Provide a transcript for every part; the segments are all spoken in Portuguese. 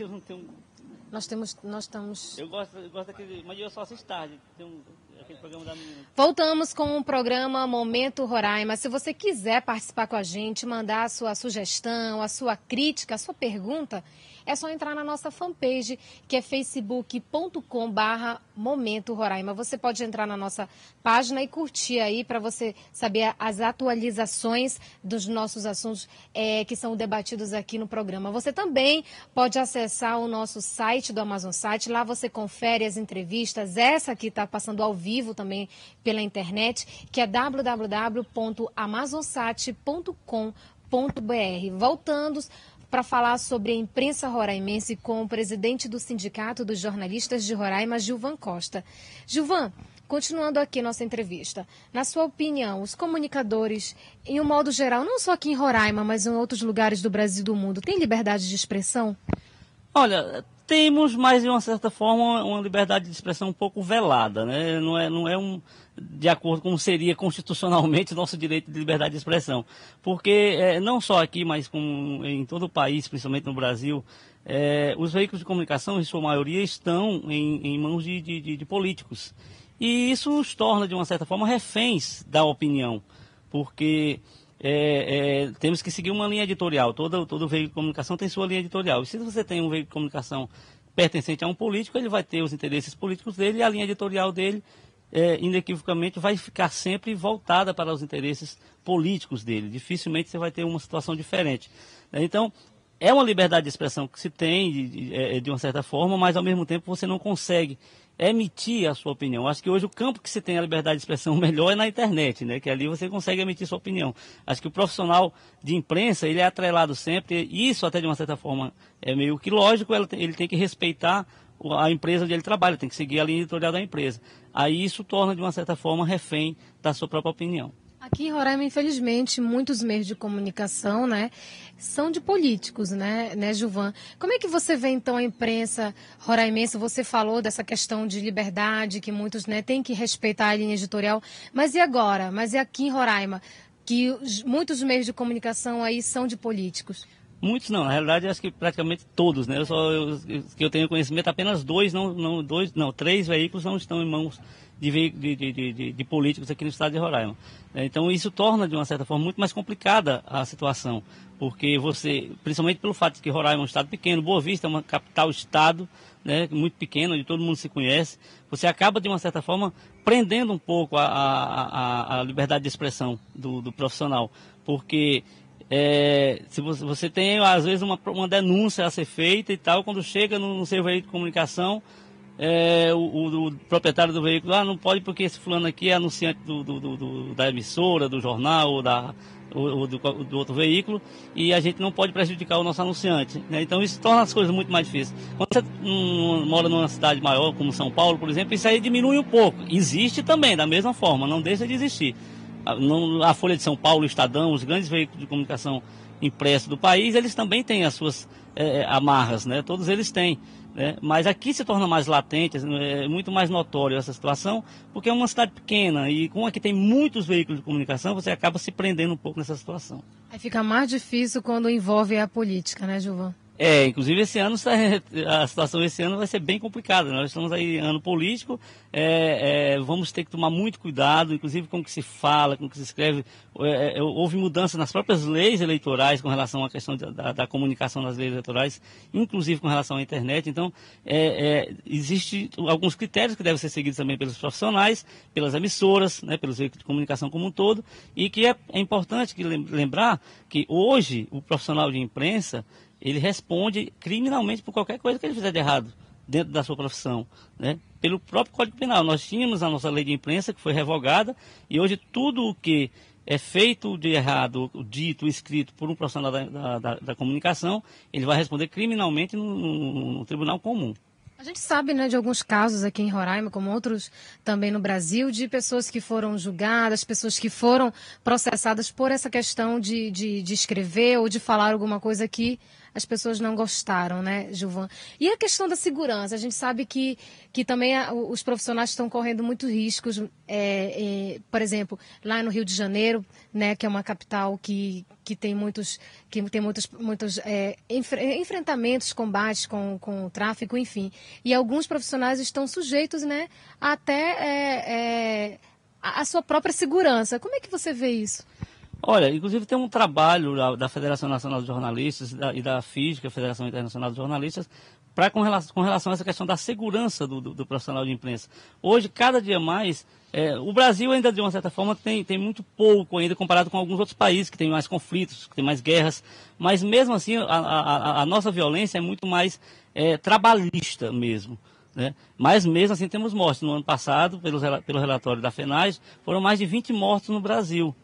eu não tenho... Nós estamos... Eu gosto daquele... Mas eu só assisto tarde. Tem aquele programa da menina. Voltamos com o programa Momento Roraima. Se você quiser participar com a gente, mandar a sua sugestão, a sua crítica, a sua pergunta, é só entrar na nossa fanpage, que é facebook.com/Momento Roraima. Você pode entrar na nossa página e curtir aí para você saber as atualizações dos nossos assuntos que são debatidos aqui no programa. Você também pode acessar o nosso site do Amazon Site. Lá você confere as entrevistas. Essa aqui está passando ao vivo também pela internet, que é www.amazonsat.com.br. Voltando para falar sobre a imprensa roraimense com o presidente do Sindicato dos Jornalistas de Roraima, Gilvan Costa. Gilvan, continuando aqui nossa entrevista, na sua opinião, os comunicadores, em um modo geral, não só aqui em Roraima, mas em outros lugares do Brasil e do mundo, têm liberdade de expressão? Olha, temos, mas de uma certa forma, uma liberdade de expressão um pouco velada, né? Não é de acordo com seria constitucionalmente o nosso direito de liberdade de expressão. Porque não só aqui, mas como em todo o país, principalmente no Brasil, os veículos de comunicação, em sua maioria, estão em mãos de políticos. E isso nos torna, de uma certa forma, reféns da opinião. Porque temos que seguir uma linha editorial. Todo veículo de comunicação tem sua linha editorial. E se você tem um veículo de comunicação pertencente a um político, ele vai ter os interesses políticos dele e a linha editorial dele, inequivocamente, vai ficar sempre voltada para os interesses políticos dele. Dificilmente você vai ter uma situação diferente. Então, é uma liberdade de expressão que se tem, de uma certa forma, mas ao mesmo tempo você não consegue emitir a sua opinião. Acho que hoje o campo que se tem a liberdade de expressão melhor é na internet, né? Que ali você consegue emitir sua opinião. Acho que o profissional de imprensa, ele é atrelado sempre, e isso até de uma certa forma é meio que lógico, ele tem que respeitar a empresa onde ele trabalha, tem que seguir a linha editorial da empresa. Aí isso torna, de uma certa forma, refém da sua própria opinião. Aqui em Roraima, infelizmente, muitos meios de comunicação, né, são de políticos, né, Gilvan? Como é que você vê, então, a imprensa roraimense? Você falou dessa questão de liberdade, que muitos, né, têm que respeitar a linha editorial. Mas e agora? Mas e aqui em Roraima? Que muitos meios de comunicação aí são de políticos. Muitos não, na realidade acho que praticamente todos, né? Que eu tenho conhecimento, apenas três veículos não estão em mãos de políticos aqui no estado de Roraima. Então isso torna, de uma certa forma, muito mais complicada a situação, porque principalmente pelo fato de que Roraima é um estado pequeno, Boa Vista é uma capital-estado, né, muito pequeno, onde todo mundo se conhece, você acaba, de uma certa forma, prendendo um pouco a liberdade de expressão do profissional, porque se você tem, às vezes, uma denúncia a ser feita e tal, quando chega no seu veículo de comunicação, o proprietário do veículo, não pode porque esse fulano aqui é anunciante da emissora, do jornal ou do outro veículo, e a gente não pode prejudicar o nosso anunciante, né? Então isso torna as coisas muito mais difíceis. Quando você mora numa cidade maior, como São Paulo, por exemplo, isso aí diminui um pouco. Existe também, da mesma forma, não deixa de existir. A Folha de São Paulo, o Estadão, os grandes veículos de comunicação impressos do país, eles também têm as suas amarras, né? Todos eles têm, né? Mas aqui se torna mais latente, é muito mais notório essa situação, porque é uma cidade pequena e como aqui tem muitos veículos de comunicação, você acaba se prendendo um pouco nessa situação. Aí fica mais difícil quando envolve a política, né, Gilvan? Inclusive esse ano, a situação esse ano vai ser bem complicada. Nós estamos aí em ano político, vamos ter que tomar muito cuidado, inclusive com o que se fala, com o que se escreve. Houve mudança nas próprias leis eleitorais com relação à questão da comunicação das leis eleitorais, inclusive com relação à internet. Então, existem alguns critérios que devem ser seguidos também pelos profissionais, pelas emissoras, né, pelos veículos de comunicação como um todo, e que é importante lembrar que hoje o profissional de imprensa, ele responde criminalmente por qualquer coisa que ele fizer de errado dentro da sua profissão, né? Pelo próprio Código Penal. Nós tínhamos a nossa lei de imprensa que foi revogada e hoje tudo o que é feito de errado, dito, escrito por um profissional da comunicação, ele vai responder criminalmente no tribunal comum. A gente sabe, né, de alguns casos aqui em Roraima, como outros também no Brasil, de pessoas que foram julgadas, pessoas que foram processadas por essa questão de escrever ou de falar alguma coisa que as pessoas não gostaram, né, Gilvan? E a questão da segurança, a gente sabe que também os profissionais estão correndo muitos riscos, por exemplo, lá no Rio de Janeiro, né, que é uma capital que tem muitos enfrentamentos, combates com o tráfico, enfim. E alguns profissionais estão sujeitos, né, até a sua própria segurança. Como é que você vê isso? Olha, inclusive tem um trabalho da Federação Nacional de Jornalistas e da FIJ, que é a Federação Internacional de Jornalistas, com relação a essa questão da segurança do profissional de imprensa. Hoje, cada dia mais, o Brasil ainda, de uma certa forma, tem muito pouco ainda comparado com alguns outros países que têm mais conflitos, que têm mais guerras, mas mesmo assim a nossa violência é muito mais trabalhista mesmo. Né? Mas mesmo assim temos mortes. No ano passado, pelo relatório da FENAGE, foram mais de 20 mortos no Brasil.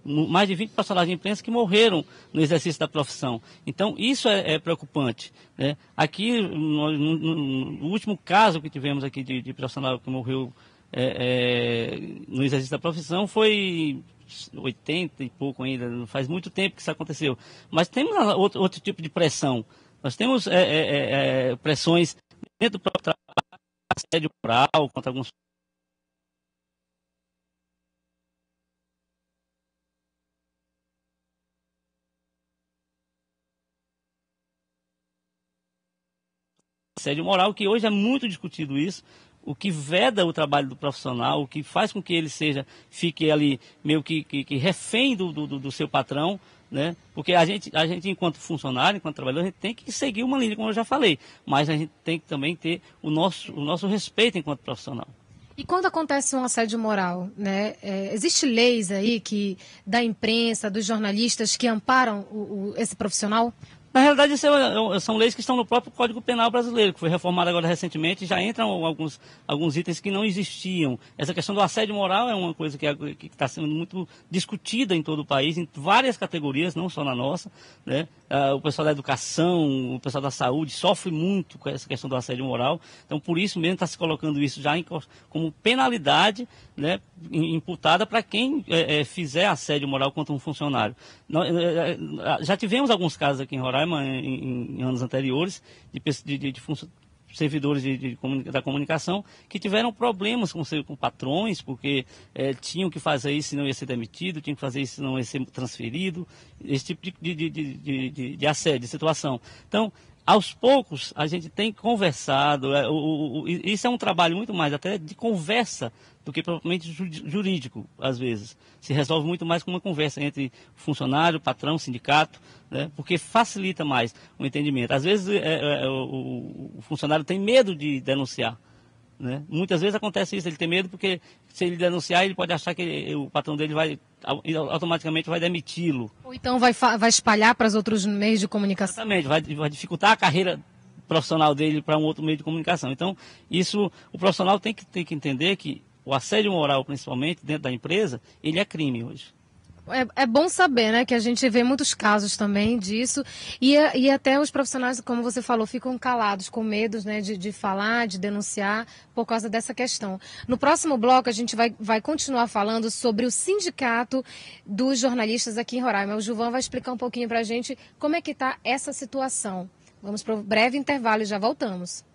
Mais de 20 profissionais de imprensa que morreram no exercício da profissão. Então, isso é preocupante. Né? Aqui, no último caso que tivemos aqui de profissional que morreu no exercício da profissão, foi 80 e pouco ainda, não faz muito tempo que isso aconteceu. Mas temos outro tipo de pressão. Nós temos pressões dentro do próprio trabalho, assédio moral contra alguns assédio moral, que hoje é muito discutido isso, o que veda o trabalho do profissional, o que faz com que ele fique ali meio que refém do seu patrão, né? Porque a gente, enquanto funcionário, enquanto trabalhador, a gente tem que seguir uma linha, como eu já falei, mas a gente tem que também ter o nosso respeito enquanto profissional. E quando acontece um assédio moral, né? Existe leis aí da imprensa, dos jornalistas que amparam esse profissional? Na realidade, isso são leis que estão no próprio Código Penal brasileiro, que foi reformado agora recentemente, e já entram alguns itens que não existiam. Essa questão do assédio moral é uma coisa que está sendo muito discutida em todo o país, em várias categorias, não só na nossa. Né? O pessoal da educação, o pessoal da saúde sofre muito com essa questão do assédio moral. Então, por isso mesmo, está se colocando isso já como penalidade, né, imputada para quem fizer assédio moral contra um funcionário. Já tivemos alguns casos aqui em Roraima, em anos anteriores, de servidores da comunicação que tiveram problemas com patrões, porque tinham que fazer isso senão ia ser demitido, tinham que fazer isso senão ia ser transferido, esse tipo de assédio, de situação. Então, aos poucos, a gente tem conversado, isso é um trabalho muito mais até de conversa do que propriamente jurídico, às vezes. Se resolve muito mais com uma conversa entre funcionário, patrão, sindicato, né, porque facilita mais o entendimento. Às vezes o funcionário tem medo de denunciar. Né? Muitas vezes acontece isso, ele tem medo porque se ele denunciar, ele pode achar que o patrão dele automaticamente vai demiti-lo. Ou então vai espalhar para os outros meios de comunicação. Exatamente, vai dificultar a carreira profissional dele para um outro meio de comunicação. Então, o profissional tem que entender que o assédio moral, principalmente, dentro da empresa, ele é crime hoje. É bom saber, né, que a gente vê muitos casos também disso e até os profissionais, como você falou, ficam calados, com medo, né, de falar, de denunciar por causa dessa questão. No próximo bloco a gente vai continuar falando sobre o sindicato dos jornalistas aqui em Roraima. O Gilvan vai explicar um pouquinho para a gente como é que está essa situação. Vamos para um breve intervalo e já voltamos.